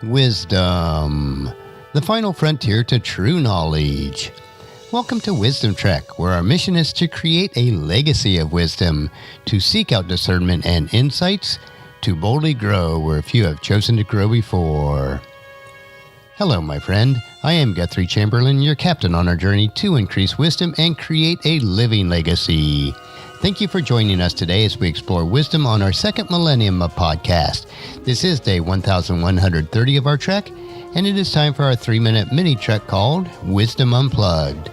Wisdom, the final frontier to true knowledge. Welcome to Wisdom Trek, where our mission is to create a legacy of wisdom, to seek out discernment and insights, to boldly grow where few have chosen to grow before. Hello, my friend. I am Guthrie Chamberlain, your captain on our journey to increase wisdom and create a living legacy. Thank you for joining us today as we explore wisdom on our second millennium podcast. This is day 1130 of our trek, and it is time for our 3-minute mini trek called Wisdom Unplugged.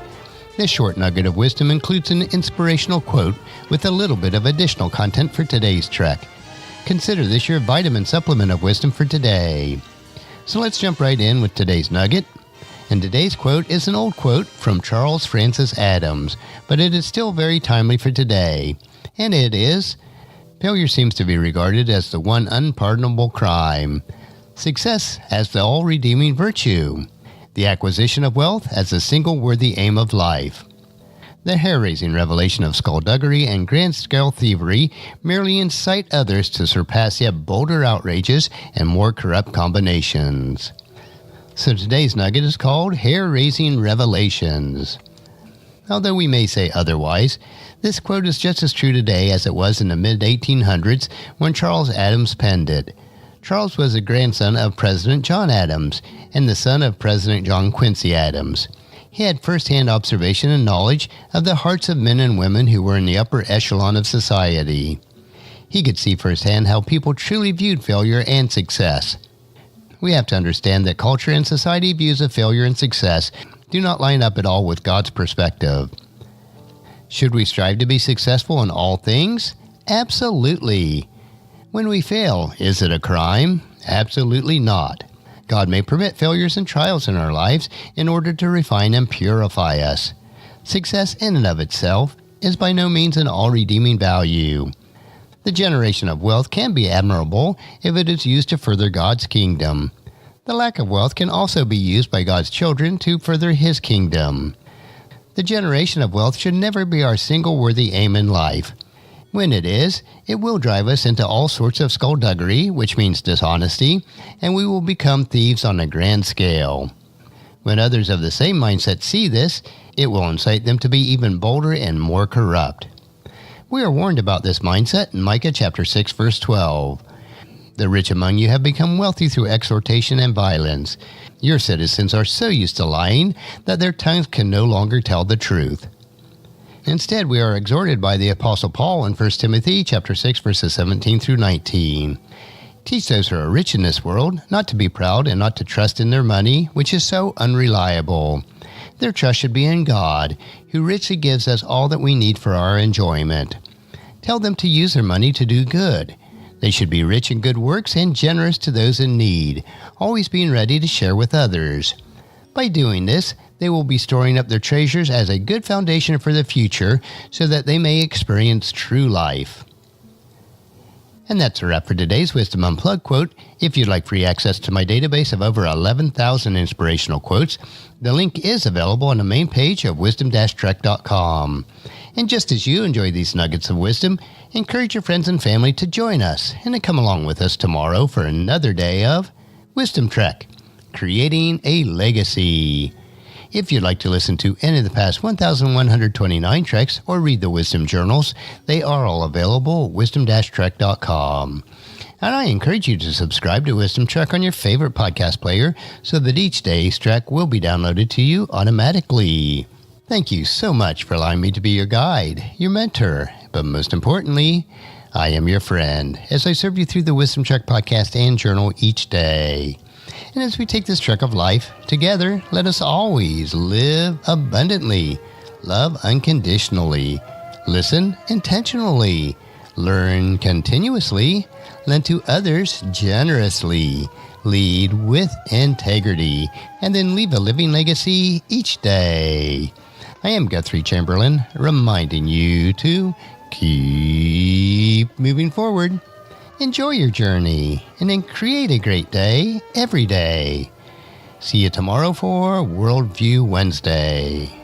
This short nugget of wisdom includes an inspirational quote with a little bit of additional content for today's trek. Consider this your vitamin supplement of wisdom for today. So let's jump right in with today's nugget. And today's quote is an old quote from Charles Francis Adams, but it is still very timely for today. And it is, failure seems to be regarded as the one unpardonable crime. Success as the all-redeeming virtue. The acquisition of wealth as the single worthy aim of life. The hair-raising revelation of skullduggery and grand-scale thievery merely incite others to surpass yet bolder outrages and more corrupt combinations. So today's nugget is called Hair-Raising Revelations. Although we may say otherwise, this quote is just as true today as it was in the mid-1800s when Charles Adams penned it. Charles was a grandson of President John Adams and the son of President John Quincy Adams. He had first-hand observation and knowledge of the hearts of men and women who were in the upper echelon of society. He could see firsthand how people truly viewed failure and success. We have to understand that culture and society views of failure and success do not line up at all with God's perspective. Should we strive to be successful in all things? Absolutely. When we fail, is it a crime? Absolutely not. God may permit failures and trials in our lives in order to refine and purify us. Success in and of itself is by no means an all-redeeming value. The generation of wealth can be admirable if it is used to further God's kingdom. The lack of wealth can also be used by God's children to further His kingdom. The generation of wealth should never be our single worthy aim in life. When it is, it will drive us into all sorts of skullduggery, which means dishonesty, and we will become thieves on a grand scale. When others of the same mindset see this, it will incite them to be even bolder and more corrupt. We are warned about this mindset in Micah chapter 6, verse 12. The rich among you have become wealthy through exhortation and violence. Your citizens are so used to lying that their tongues can no longer tell the truth. Instead, we are exhorted by the Apostle Paul in 1 Timothy chapter 6, verses 17 through 19. Teach those who are rich in this world not to be proud and not to trust in their money, which is so unreliable. Their trust should be in God, who richly gives us all that we need for our enjoyment. Tell them to use their money to do good. They should be rich in good works and generous to those in need, always being ready to share with others. By doing this, they will be storing up their treasures as a good foundation for the future so that they may experience true life. And that's a wrap for today's Wisdom Unplugged quote. If you'd like free access to my database of over 11,000 inspirational quotes, the link is available on the main page of wisdom-trek.com. And just as you enjoy these nuggets of wisdom, encourage your friends and family to join us and to come along with us tomorrow for another day of Wisdom Trek, creating a legacy. If you'd like to listen to any of the past 1,129 treks or read the Wisdom Journals, they are all available at wisdom-trek.com. And I encourage you to subscribe to Wisdom Trek on your favorite podcast player so that each day's trek will be downloaded to you automatically. Thank you so much for allowing me to be your guide, your mentor, but most importantly, I am your friend as I serve you through the Wisdom Trek podcast and journal each day. And as we take this trek of life together, let us always live abundantly, love unconditionally, listen intentionally, learn continuously, lend to others generously, lead with integrity, and then leave a living legacy each day. I am Guthrie Chamberlain, reminding you to keep moving forward. Enjoy your journey, and then create a great day every day. See you tomorrow for Worldview Wednesday.